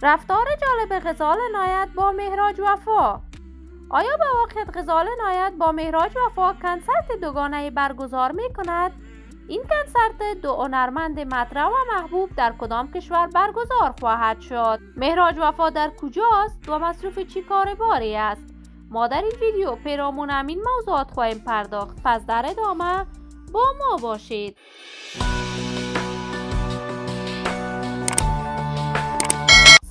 رفتار جالب غزال عنایت با مهراج وفا. آیا به واقع غزال عنایت با مهراج وفا کنسرت دوگانه برگزار می کند؟ این کنسرت دو هنرمند مطرح و محبوب در کدام کشور برگزار خواهد شد؟ مهراج وفا در کجاست و مصروف چی کار باری است؟ ما در این ویدیو پیرامون همین موضوعات خواهیم پرداخت، پس در ادامه با ما باشید.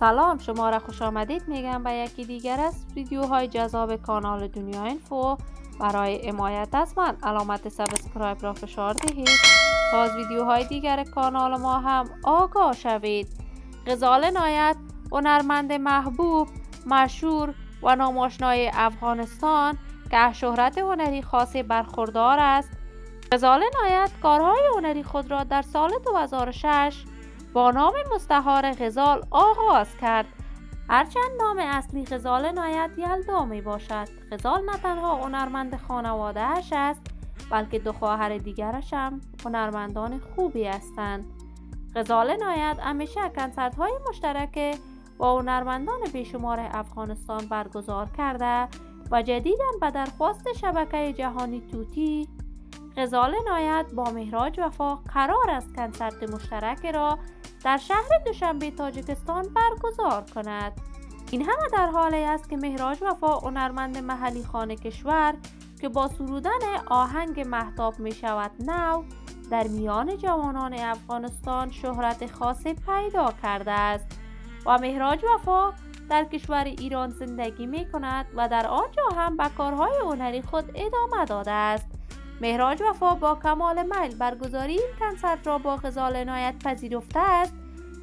سلام، شما را خوش آمدید میگم به یکی دیگر از ویدیوهای جذاب کانال دنیا اینفو. برای حمایت از من علامت سابسکرایب را فشار دهید تا از ویدیوهای دیگر کانال ما هم آگاه شوید. غزال عنایت، هنرمند محبوب، مشهور و ناماشنای افغانستان که شهرت هنری خاصی برخوردار است. غزال عنایت کارهای هنری خود را در سال 2006 با نام مستعار غزال آغاز کرد. هرچند نام اصلی غزال عنایت یلدا می باشد، غزال نه تنها هنرمند خانواده اش است بلکه دو خواهر دیگرش هم هنرمندان خوبی هستند. غزال عنایت همیشه کنسرت های مشترک با هنرمندان بیشمار افغانستان برگزار کرده و جدیداً به درخواست شبکه جهانی توتی غزال عنایت با مهراج وفا قرار است کنسرت مشترک را در شهر دوشنبه تاجیکستان برگزار کند. این همه در حالی است که مهراج وفا، هنرمند محلی خانه کشور که با سرودن آهنگ مهتاب می شود نو در میان جوانان افغانستان شهرت خاصی پیدا کرده است و مهراج وفا در کشور ایران زندگی می کند و در آنجا هم به کارهای هنری خود ادامه داده است. مهراج وفا با کمال میل برگزاری این کنسرت را با غزال عنایت پذیرفته است،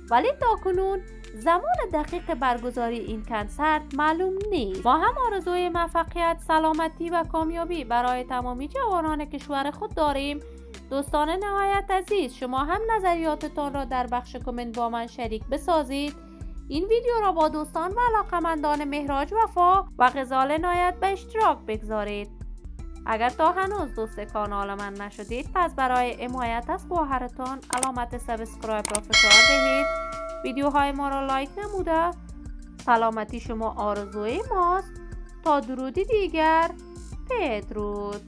ولی تاکنون زمان دقیق برگزاری این کنسرت معلوم نیست. ما هم آرزوی موفقیت، سلامتی و کامیابی برای تمامی جوانان کشور خود داریم. دوستان نهایت عزیز، شما هم نظریاتتان را در بخش کامنت با من شریک بسازید. این ویدیو را با دوستان و علاقه‌مندان مهراج وفا و غزال عنایت به اشتراک بگذارید. اگر تا هنوز دوست کانال من نشدید، پس برای حمایت از خواهرتان علامت سابسکرایب را فشار دهید. ویدیوهای ما را لایک نموده. سلامتی شما آرزوی ماست. تا درودی دیگر، بدرود.